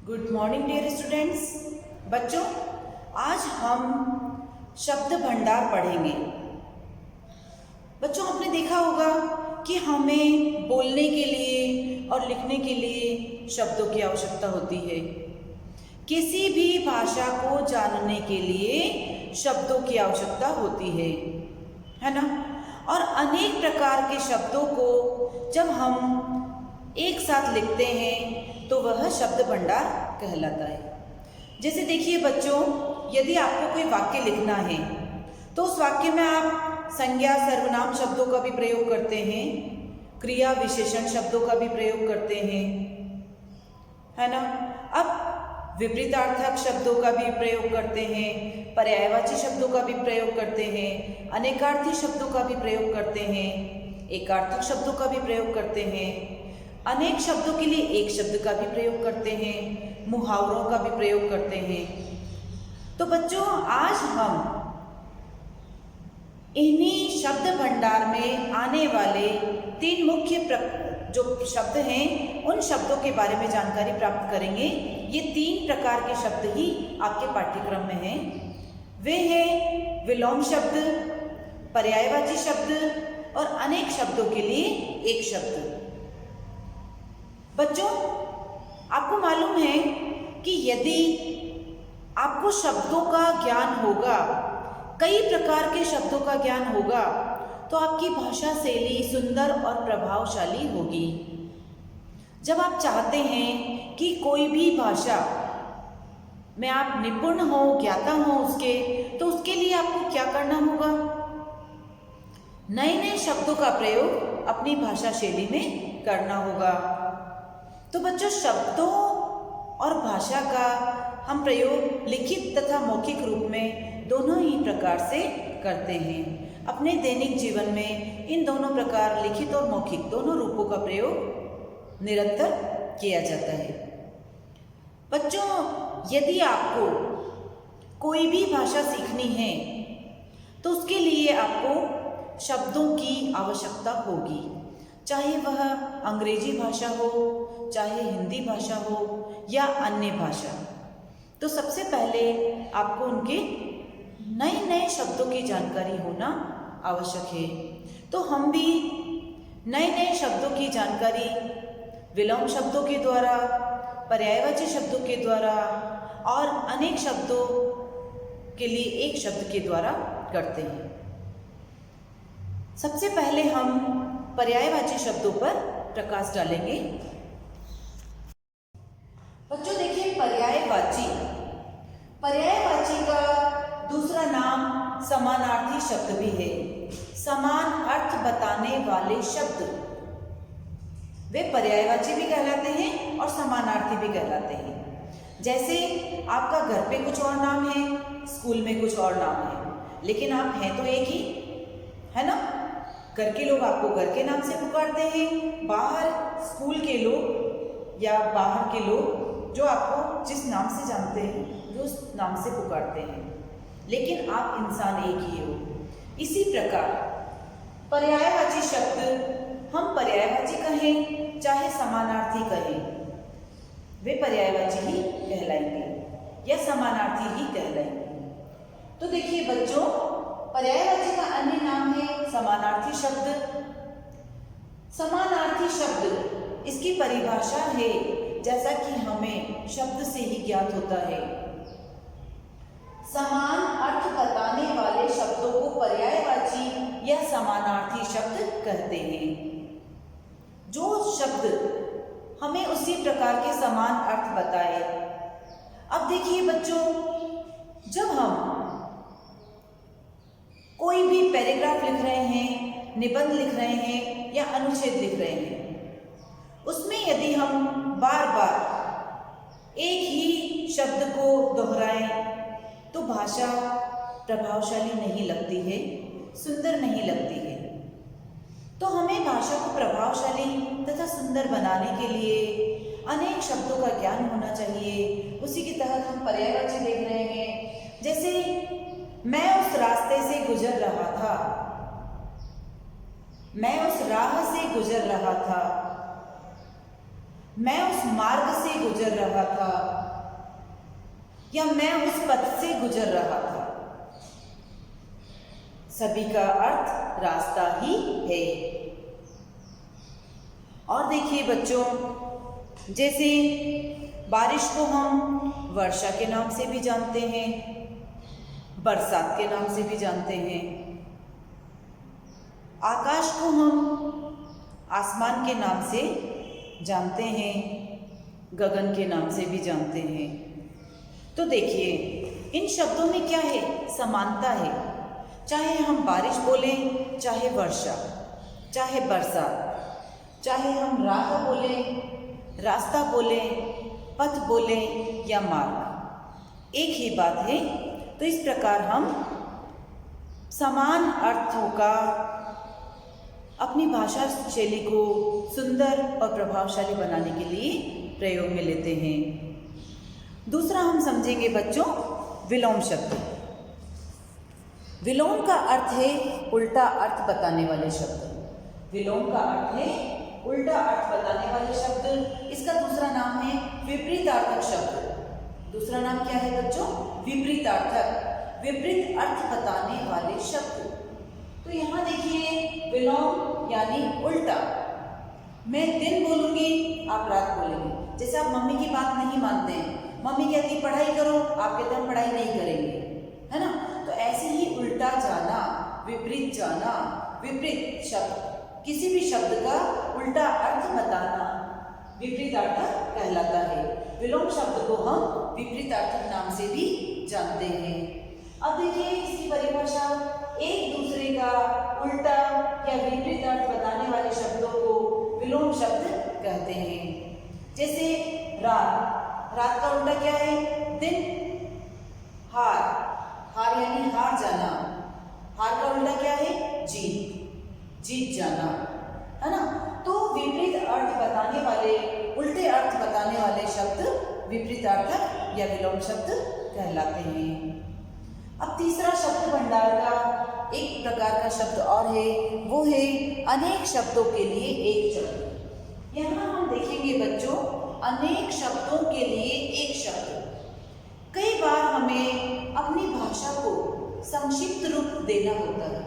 Good morning dear students. बच्चों, आज हम शब्द भंडार पढ़ेंगे। बच्चों, आपने देखा होगा कि हमें बोलने के लिए और लिखने के लिए शब्दों की आवश्यकता होती है। किसी भी भाषा को जानने के लिए शब्दों की आवश्यकता होती है ना। और अनेक प्रकार के शब्दों को जब हम एक साथ लिखते हैं तो वह शब्द भंडार कहलाता है। जैसे देखिए बच्चों, यदि आपको कोई वाक्य लिखना है तो उस वाक्य में आप संज्ञा सर्वनाम शब्दों का भी प्रयोग करते हैं, क्रिया विशेषण शब्दों का भी प्रयोग करते हैं, है ना। अब विपरीतार्थक शब्दों का भी प्रयोग करते हैं, पर्यायवाची शब्दों का भी प्रयोग करते हैं, अनेकार्थी शब्दों का भी प्रयोग करते हैं, एकार्थक शब्दों का भी प्रयोग करते हैं, अनेक शब्दों के लिए एक शब्द का भी प्रयोग करते हैं, मुहावरों का भी प्रयोग करते हैं। तो बच्चों, आज हम इन्हीं शब्द भंडार में आने वाले 3 मुख्य जो शब्द हैं उन शब्दों के बारे में जानकारी प्राप्त करेंगे। ये 3 प्रकार के शब्द ही आपके पाठ्यक्रम में हैं। वे हैं विलोम शब्द, पर्यायवाची शब्द और अनेक शब्दों के लिए एक शब्द। बच्चों, आपको मालूम है कि यदि आपको शब्दों का ज्ञान होगा, कई प्रकार के शब्दों का ज्ञान होगा, तो आपकी भाषा शैली सुंदर और प्रभावशाली होगी। जब आप चाहते हैं कि कोई भी भाषा में आप निपुण हो, ज्ञाता हो उसके, तो उसके लिए आपको क्या करना होगा? नए नए शब्दों का प्रयोग अपनी भाषा शैली में करना होगा। तो बच्चों, शब्दों और भाषा का हम प्रयोग लिखित तथा मौखिक रूप में दोनों ही प्रकार से करते हैं। अपने दैनिक जीवन में इन दोनों प्रकार, लिखित और मौखिक दोनों रूपों का प्रयोग निरंतर किया जाता है। बच्चों, यदि आपको कोई भी भाषा सीखनी है तो उसके लिए आपको शब्दों की आवश्यकता होगी, चाहे वह अंग्रेजी भाषा हो, चाहे हिंदी भाषा हो या अन्य भाषा। तो सबसे पहले आपको उनके नए नए शब्दों की जानकारी होना आवश्यक है। तो हम भी नए नए शब्दों की जानकारी विलोम शब्दों के द्वारा, पर्यायवाची शब्दों के द्वारा और अनेक शब्दों के लिए एक शब्द के द्वारा करते हैं। सबसे पहले हम पर्यायवाची शब्दों पर प्रकाश डालेंगे। बच्चों देखिए, पर्यायवाची का दूसरा नाम समानार्थी शब्द भी है। समान अर्थ बताने वाले शब्द वे पर्यायवाची भी कहलाते हैं और समानार्थी भी कहलाते हैं। जैसे आपका घर पे कुछ और नाम है, स्कूल में कुछ और नाम है, लेकिन आप हैं तो एक ही, है ना। घर के लोग आपको घर के नाम से पुकारते हैं, बाहर स्कूल के लोग या बाहर के लोग जो आपको जिस नाम से जानते हैं वो उस नाम से पुकारते हैं, लेकिन आप इंसान एक ही हो। इसी प्रकार पर्यायवाची शब्द हम पर्यायवाची कहें चाहे समानार्थी कहें, वे पर्यायवाची ही कहलाएंगे या समानार्थी ही कहलाएंगे। तो देखिए बच्चों, पर्यायवाची का अन्य नाम है समानार्थी शब्द। समानार्थी शब्द, इसकी परिभाषा है जैसा कि हमें शब्द से ही ज्ञात होता है। समान अर्थ बताने वाले शब्दों को पर्यायवाची या समानार्थी शब्द कहते हैं। जो शब्द हमें उसी प्रकार के समान अर्थ बताए। अब देखिए बच्चों, जब हम कोई भी पैराग्राफ लिख रहे हैं, निबंध लिख रहे हैं या अनुच्छेद लिख रहे हैं, उसमें यदि हम बार बार एक ही शब्द को दोहराएं तो भाषा प्रभावशाली नहीं लगती है, सुंदर नहीं लगती है। तो हमें भाषा को प्रभावशाली तथा सुंदर बनाने के लिए अनेक शब्दों का ज्ञान होना चाहिए। उसी के तहत हम पर्यायवाची देख रहे हैं। जैसे मैं उस रास्ते से गुजर रहा था, मैं उस राह से गुजर रहा था। मैं उस मार्ग से गुजर रहा था या मैं उस पथ से गुजर रहा था। सभी का अर्थ रास्ता ही है। और देखिए बच्चों, जैसे बारिश को हम वर्षा के नाम से भी जानते हैं, बरसात के नाम से भी जानते हैं। आकाश को हम आसमान के नाम से जानते हैं, गगन के नाम से भी जानते हैं। तो देखिए, इन शब्दों में क्या है? समानता है। चाहे हम बारिश बोलें, चाहे वर्षा, चाहे बरसात, चाहे हम राह बोलें, रास्ता बोलें, पथ बोलें या मार्ग, एक ही बात है। तो इस प्रकार हम समान अर्थों का अपनी भाषा शैली को सुंदर और प्रभावशाली बनाने के लिए प्रयोग में लेते हैं। दूसरा हम समझेंगे बच्चों विलोम शब्द। विलोम का अर्थ है उल्टा अर्थ बताने वाले शब्द। विलोम का अर्थ है उल्टा अर्थ बताने वाले शब्द। इसका दूसरा नाम है विपरीतार्थक शब्द। दूसरा नाम क्या है बच्चों? विपरीतार्थक, विपरीत अर्थ बताने वाले शब्द। तो यहाँ देखिए, विलोम यानी उल्टा। मैं दिन बोलूंगी, आप रात बोलेंगे। जैसे आप मम्मी की बात नहीं मानते हैं, मम्मी कहती पढ़ाई करो, आप कहते हैं पढ़ाई नहीं करेंगे, है ना? तो ऐसे ही उल्टा जाना, विपरीत जाना, विपरीत शब्द, किसी भी शब्द का उल्टा अर्थ बताना विपरीतार्थक कहलाता है। विलोम शब्द को हम विपरीतार्थक नाम से भी जानते हैं। अब देखिए इसकी परिभाषा, एक दूसरे का उल्टा या विपरीत अर्थ बताने वाले शब्दों को विलोम शब्द कहते हैं। जैसे रात, रात का उल्टा क्या है? दिन। हार, हार यानी हार जाना, हार का उल्टा क्या है? जीत, जीत जाना, है ना? तो विपरीत अर्थ बताने वाले, उल्टे अर्थ बताने वाले शब्द विपरीतार्थक या विलोम शब्द कहलाते हैं। अब तीसरा शब्द भंडार का एक प्रकार का शब्द और है, वो है अनेक शब्दों के लिए एक शब्द। यहाँ हम देखेंगे बच्चों, अनेक शब्दों के लिए एक शब्द। कई बार हमें अपनी भाषा को संक्षिप्त रूप देना होता है,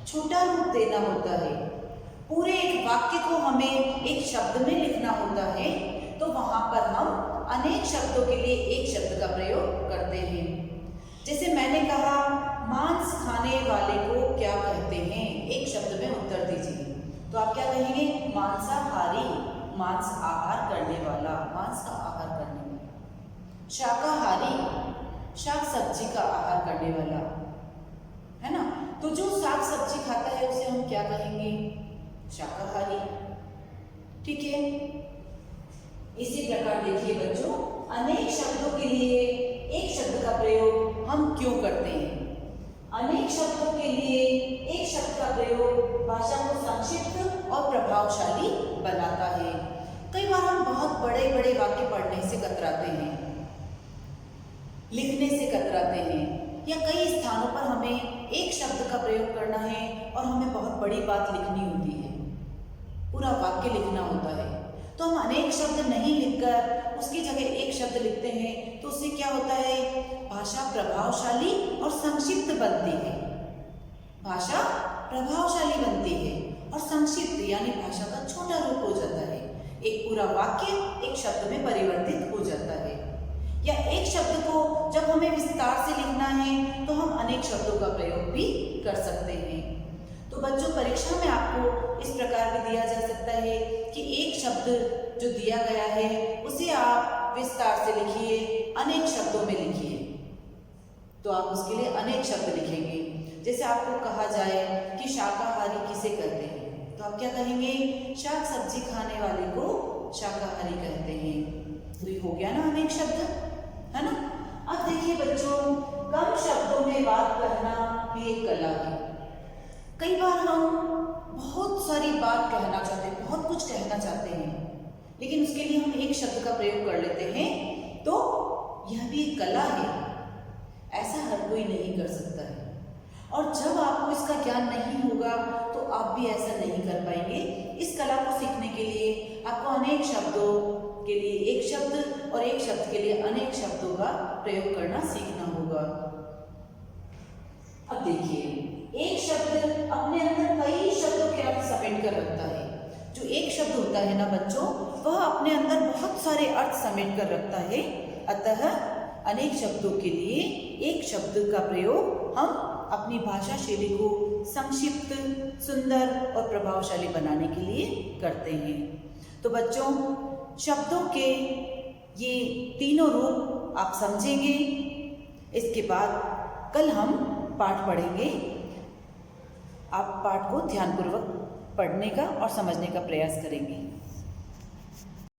छोटा रूप देना होता है, पूरे एक वाक्य को हमें एक शब्द में लिखना होता है। तो वहाँ पर हम अनेक शब्दों के लिए एक शब्द का प्रयोग करते हैं। जैसे मैंने कहा, मांस खाने वाले को क्या कहते हैं? एक शब्द में उत्तर दीजिए। तो आप क्या कहेंगे? मांसाहारी, मांस आहार करने वाला, मांस का आहार करने वाला। शाकाहारी, शाक सब्जी का आहार करने वाला, है ना? तो जो साग सब्जी खाता है उसे हम क्या कहेंगे? शाकाहारी। ठीक है। इसी प्रकार देखिए बच्चों, अनेक शब्दों के लिए एक शब्द का प्रयोग हम क्यों करते हैं? अनेक शब्दों के लिए एक शब्द का प्रयोग भाषा को संक्षिप्त और प्रभावशाली बनाता है। कई बार हम बहुत बड़े बड़े वाक्य पढ़ने से कतराते हैं, लिखने से कतराते हैं, या कई स्थानों पर हमें एक शब्द का प्रयोग करना है और हमें बहुत बड़ी बात लिखनी होती है, पूरा वाक्य लिखना होता है। तो हम अनेक शब्द नहीं लिखकर उसकी जगह एक शब्द लिखते हैं, तो उससे क्या होता है? भाषा प्रभावशाली और संक्षिप्त बनती है। भाषा प्रभावशाली बनती है और संक्षिप्त यानी भाषा का छोटा रूप हो जाता है। एक पूरा वाक्य एक शब्द में परिवर्तित हो जाता है। या एक शब्द को जब हमें विस्तार से लिखना है तो हम अनेक शब्दों का प्रयोग भी कर सकते हैं। तो बच्चों, परीक्षा में आपको इस प्रकार भी दिया जा सकता है कि एक शब्द जो दिया गया है उसे आप विस्तार से लिखिए, अनेक शब्दों में लिखिए। तो आप उसके लिए अनेक शब्द लिखेंगे। जैसे आपको कहा जाए कि शाकाहारी किसे कहते हैं, तो आप क्या कहेंगे? शाक सब्जी खाने वाले को शाकाहारी कहते हैं। तो ये हो गया ना अनेक शब्द, है ना? अब देखिए बच्चों, कम शब्दों में बात करना भी एक कला है। कई बार हम बहुत सारी बात कहना चाहते हैं, बहुत कुछ कहना चाहते हैं, लेकिन उसके लिए हम एक शब्द का प्रयोग कर लेते हैं। तो यह भी एक कला है, ऐसा हर कोई नहीं कर सकता है। और जब आपको इसका ज्ञान नहीं होगा तो आप भी ऐसा नहीं कर पाएंगे। इस कला को सीखने के लिए आपको अनेक शब्दों के लिए एक शब्द और एक शब्द के लिए अनेक शब्दों का प्रयोग करना सीखना होगा। अब देखिए, एक शब्द अपने अंदर कई शब्दों के अर्थ समेट कर रखता है। जो एक शब्द होता है ना बच्चों, वह अपने अंदर बहुत सारे अर्थ समेट कर रखता है। अतः अनेक शब्दों के लिए एक शब्द का प्रयोग हम अपनी भाषा शैली को संक्षिप्त, सुंदर और प्रभावशाली बनाने के लिए करते हैं। तो बच्चों, शब्दों के ये तीनों रूप आप समझेंगे। इसके बाद कल हम पाठ पढ़ेंगे। आप पाठ को ध्यानपूर्वक पढ़ने का और समझने का प्रयास करेंगे।